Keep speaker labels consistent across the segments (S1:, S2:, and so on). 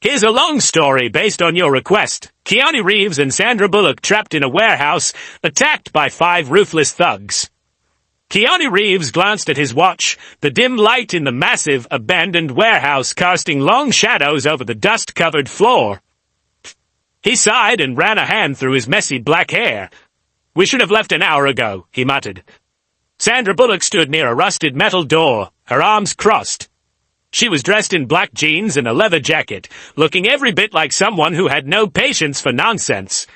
S1: Here's a long story based on your request. Keanu Reeves and Sandra Bullock trapped in a warehouse, attacked by 5 ruthless thugs. Keanu Reeves glanced at his watch, the dim light in the massive, abandoned warehouse casting long shadows over the dust-covered floor. He sighed and ran a hand through his messy black hair. "We should have left an hour ago," he muttered. Sandra Bullock stood near a rusted metal door, her arms crossed. She was dressed in black jeans and a leather jacket, looking every bit like someone who had no patience for nonsense.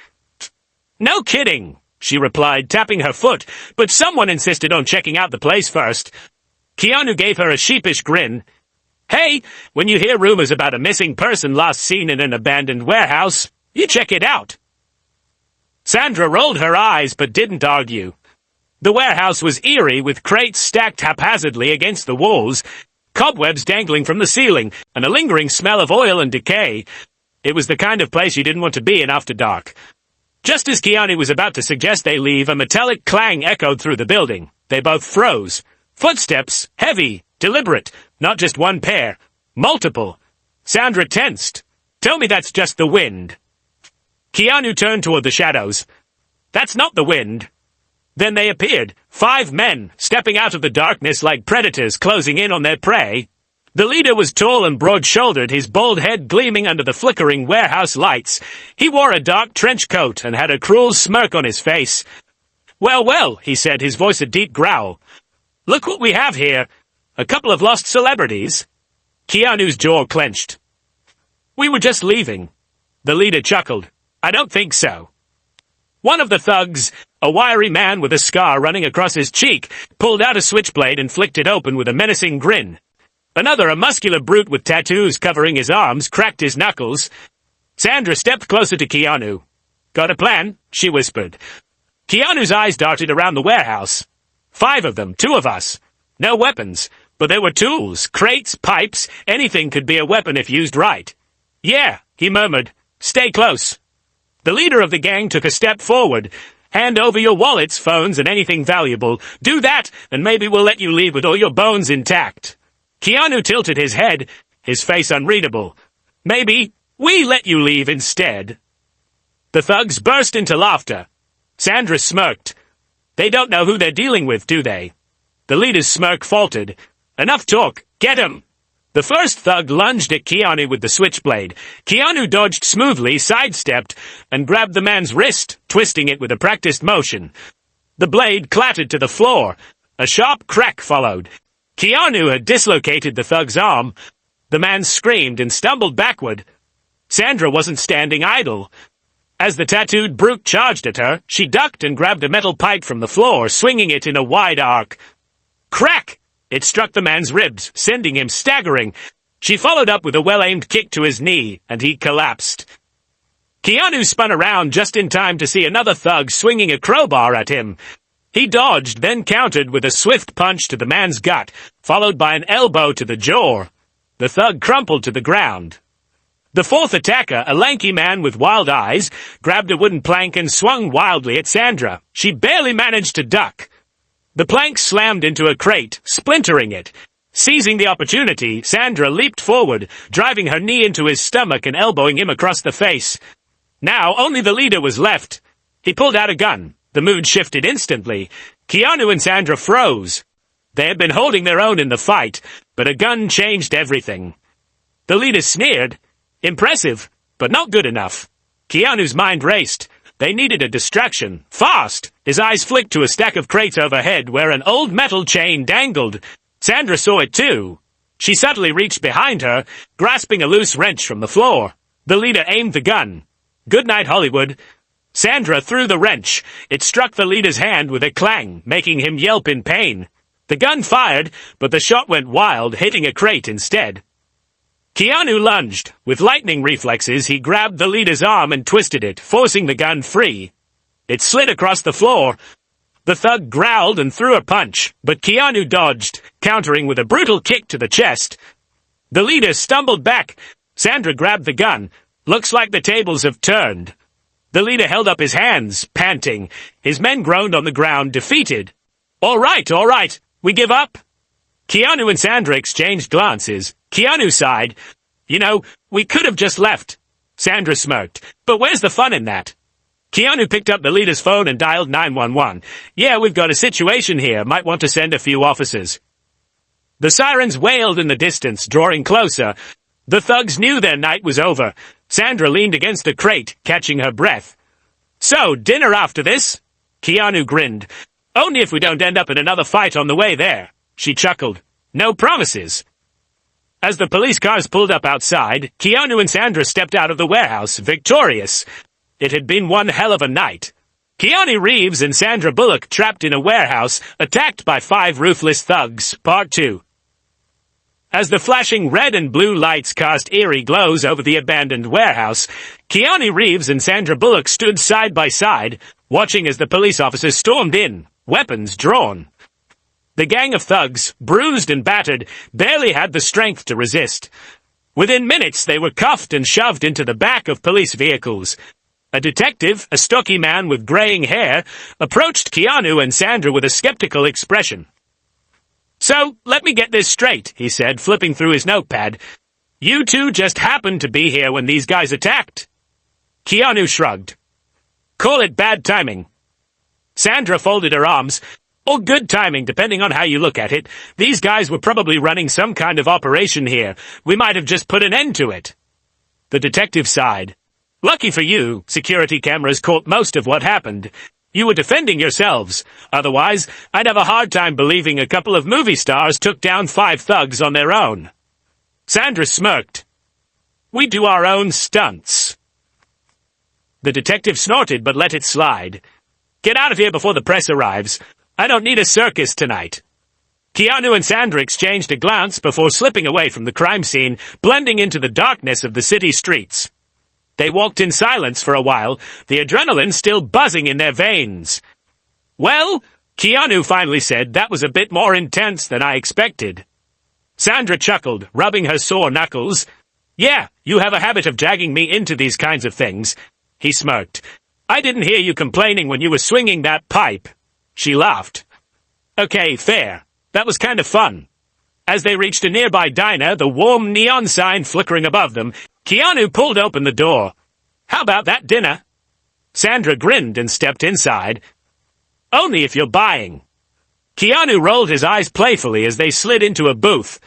S1: "No kidding," she replied, tapping her foot, but someone insisted on checking out the place first. Keanu gave her a sheepish grin. "Hey, when you hear rumors about a missing person last seen in an abandoned warehouse, you check it out." Sandra rolled her eyes but didn't argue. The warehouse was eerie, with crates stacked haphazardly against the walls, cobwebs dangling from the ceiling, and a lingering smell of oil and decay. It was the kind of place you didn't want to be in after dark. Just as Keanu was about to suggest they leave, a metallic clang echoed through the building. They both froze. Footsteps, heavy, deliberate, not just one pair, multiple. Sandra tensed. "Tell me that's just the wind." Keanu turned toward the shadows. "That's not the wind." Then they appeared, 5 men, stepping out of the darkness like predators closing in on their prey. The leader was tall and broad-shouldered, his bald head gleaming under the flickering warehouse lights. He wore a dark trench coat and had a cruel smirk on his face. "Well, well," he said, his voice a deep growl. "Look what we have here. A couple of lost celebrities." Keanu's jaw clenched. "We were just leaving." The leader chuckled. "I don't think so." One of the thugs, a wiry man with a scar running across his cheek, pulled out a switchblade and flicked it open with a menacing grin. Another, a muscular brute with tattoos covering his arms, cracked his knuckles. Sandra stepped closer to Keanu. "Got a plan?" she whispered. Keanu's eyes darted around the warehouse. 5 of them, 2 of us. No weapons, but there were tools, crates, pipes, anything could be a weapon if used right. "Yeah," he murmured. "Stay close." The leader of the gang took a step forward. "Hand over your wallets, phones, and anything valuable. Do that, and maybe we'll let you leave with all your bones intact." Keanu tilted his head, his face unreadable. "Maybe we let you leave instead." The thugs burst into laughter. Sandra smirked. "They don't know who they're dealing with, do they?" The leader's smirk faltered. "Enough talk. Get 'em!" The first thug lunged at Keanu with the switchblade. Keanu dodged smoothly, sidestepped, and grabbed the man's wrist, twisting it with a practiced motion. The blade clattered to the floor. A sharp crack followed. Keanu had dislocated the thug's arm. The man screamed and stumbled backward. Sandra wasn't standing idle. As the tattooed brute charged at her, she ducked and grabbed a metal pipe from the floor, swinging it in a wide arc. Crack! It struck the man's ribs, sending him staggering. She followed up with a well-aimed kick to his knee, and he collapsed. Keanu spun around just in time to see another thug swinging a crowbar at him. He dodged, then countered with a swift punch to the man's gut, followed by an elbow to the jaw. The thug crumpled to the ground. The 4th attacker, a lanky man with wild eyes, grabbed a wooden plank and swung wildly at Sandra. She barely managed to duck. The plank slammed into a crate, splintering it. Seizing the opportunity, Sandra leaped forward, driving her knee into his stomach and elbowing him across the face. Now only the leader was left. He pulled out a gun. The mood shifted instantly. Keanu and Sandra froze. They had been holding their own in the fight, but a gun changed everything. The leader sneered. Impressive, but not good enough. Keanu's mind raced. They needed a distraction. Fast! His eyes flicked to a stack of crates overhead where an old metal chain dangled. Sandra saw it too. She subtly reached behind her, grasping a loose wrench from the floor. The leader aimed the gun. "Good night, Hollywood." Sandra threw the wrench. It struck the leader's hand with a clang, making him yelp in pain. The gun fired, but the shot went wild, hitting a crate instead. Keanu lunged. With lightning reflexes, he grabbed the leader's arm and twisted it, forcing the gun free. It slid across the floor. The thug growled and threw a punch, but Keanu dodged, countering with a brutal kick to the chest. The leader stumbled back. Sandra grabbed the gun. "Looks like the tables have turned." The leader held up his hands, panting. His men groaned on the ground, defeated. All right, we give up?" Keanu and Sandra exchanged glances. Keanu sighed. You know, we could have just left. Sandra smirked. But where's the fun in that? Keanu picked up the leader's phone and dialed 911. Yeah, we've got a situation here. Might want to send a few officers. The sirens wailed in the distance, drawing closer. The thugs knew their night was over. Sandra leaned against a crate, catching her breath. So, dinner after this? Keanu grinned. Only if we don't end up in another fight on the way there. She chuckled. No promises. As the police cars pulled up outside, Keanu and Sandra stepped out of the warehouse, victorious. It had been one hell of a night. Keanu Reeves and Sandra Bullock trapped in a warehouse, attacked by 5 ruthless thugs, Part 2. As the flashing red and blue lights cast eerie glows over the abandoned warehouse, Keanu Reeves and Sandra Bullock stood side by side, watching as the police officers stormed in, weapons drawn. The gang of thugs, bruised and battered, barely had the strength to resist. Within minutes, they were cuffed and shoved into the back of police vehicles. A detective, a stocky man with graying hair, approached Keanu and Sandra with a skeptical expression. So, let me get this straight, he said, flipping through his notepad. You two just happened to be here when these guys attacked. Keanu shrugged. Call it bad timing. Sandra folded her arms. Or good timing, depending on how you look at it. These guys were probably running some kind of operation here. We might have just put an end to it. The detective sighed. Lucky for you, security cameras caught most of what happened. You were defending yourselves. Otherwise, I'd have a hard time believing a couple of movie stars took down 5 thugs on their own. Sandra smirked. We do our own stunts. The detective snorted but let it slide. Get out of here before the press arrives. I don't need a circus tonight. Keanu and Sandra exchanged a glance before slipping away from the crime scene, blending into the darkness of the city streets. They walked in silence for a while, the adrenaline still buzzing in their veins. Well, Keanu finally said, that was a bit more intense than I expected. Sandra chuckled, rubbing her sore knuckles. Yeah, you have a habit of dragging me into these kinds of things. He smirked. I didn't hear you complaining when you were swinging that pipe. She laughed. Okay, fair. That was kind of fun. As they reached a nearby diner, the warm neon sign flickering above them, Keanu pulled open the door. How about that dinner? Sandra grinned and stepped inside. Only if you're buying. Keanu rolled his eyes playfully as they slid into a booth.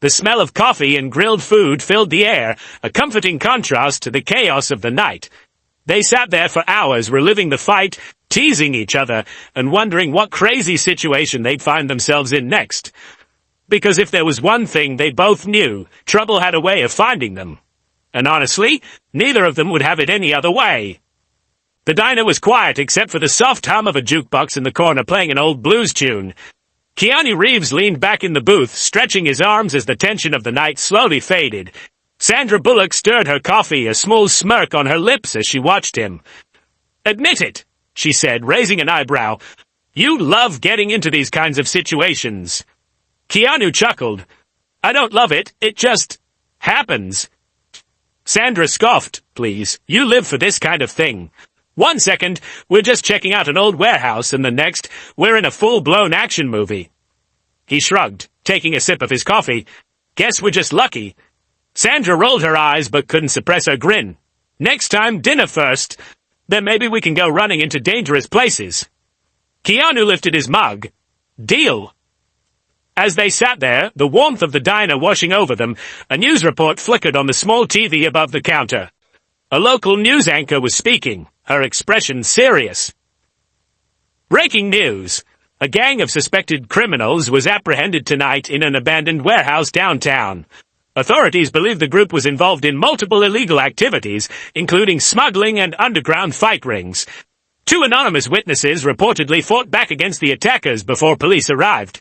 S1: The smell of coffee and grilled food filled the air, a comforting contrast to the chaos of the night. They sat there for hours, reliving the fight, teasing each other, and wondering what crazy situation they'd find themselves in next. Because if there was one thing they both knew, trouble had a way of finding them. And honestly, neither of them would have it any other way. The diner was quiet except for the soft hum of a jukebox in the corner playing an old blues tune. Keanu Reeves leaned back in the booth, stretching his arms as the tension of the night slowly faded. Sandra Bullock stirred her coffee, a small smirk on her lips as she watched him. Admit it, she said, raising an eyebrow. You love getting into these kinds of situations. Keanu chuckled. I don't love it, it just happens. Sandra scoffed. Please, you live for this kind of thing. 1 second, we're just checking out an old warehouse, and the next, we're in a full-blown action movie. He shrugged, taking a sip of his coffee. Guess we're just lucky. Sandra rolled her eyes but couldn't suppress her grin. Next time, dinner first. Then maybe we can go running into dangerous places. Keanu lifted his mug. Deal. As they sat there, the warmth of the diner washing over them, a news report flickered on the small TV above the counter. A local news anchor was speaking, her expression serious. Breaking news. A gang of suspected criminals was apprehended tonight in an abandoned warehouse downtown. Authorities believe the group was involved in multiple illegal activities, including smuggling and underground fight rings. 2 anonymous witnesses reportedly fought back against the attackers before police arrived.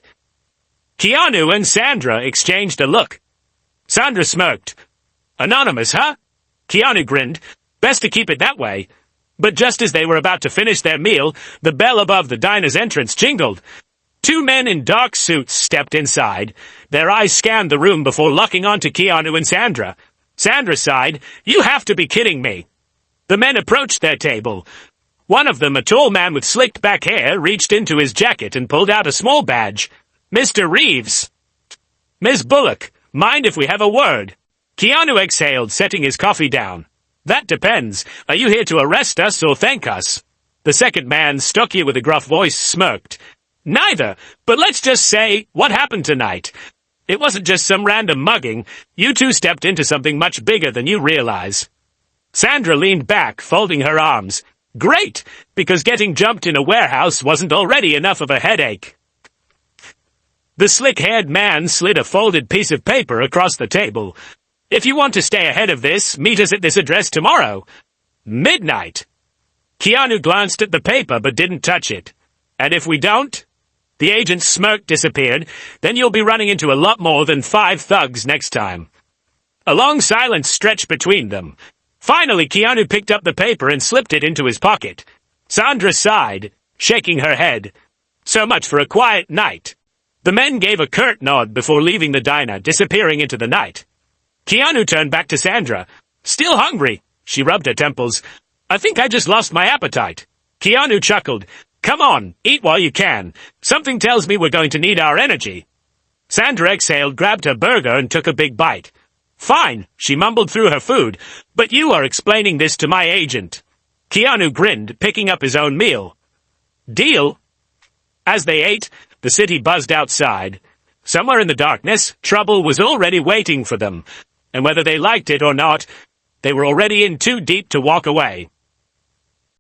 S1: Keanu and Sandra exchanged a look. Sandra smirked. Anonymous, huh? Keanu grinned. Best to keep it that way. But just as they were about to finish their meal, the bell above the diner's entrance jingled. 2 men in dark suits stepped inside. Their eyes scanned the room before locking onto Keanu and Sandra. Sandra sighed. You have to be kidding me. The men approached their table. One of them, a tall man with slicked back hair, reached into his jacket and pulled out a small badge. Mr. Reeves. Miss Bullock, mind if we have a word? Keanu exhaled, setting his coffee down. That depends. Are you here to arrest us or thank us? The second man, stockier with a gruff voice, smirked. Neither, but let's just say, what happened tonight? It wasn't just some random mugging. You two stepped into something much bigger than you realize. Sandra leaned back, folding her arms. Great, because getting jumped in a warehouse wasn't already enough of a headache. The slick-haired man slid a folded piece of paper across the table. If you want to stay ahead of this, meet us at this address tomorrow. Midnight. Keanu glanced at the paper but didn't touch it. And if we don't? The agent's smirk disappeared. Then you'll be running into a lot more than 5 thugs next time. A long silence stretched between them. Finally, Keanu picked up the paper and slipped it into his pocket. Sandra sighed, shaking her head. So much for a quiet night. The men gave a curt nod before leaving the diner, disappearing into the night. Keanu turned back to Sandra. Still hungry. She rubbed her temples. I think I just lost my appetite. Keanu chuckled. Come on, eat while you can. Something tells me we're going to need our energy. Sandra exhaled, grabbed her burger, and took a big bite. Fine, she mumbled through her food, but you are explaining this to my agent. Keanu grinned, picking up his own meal. Deal? As they ate, the city buzzed outside. Somewhere in the darkness, trouble was already waiting for them, and whether they liked it or not, they were already in too deep to walk away.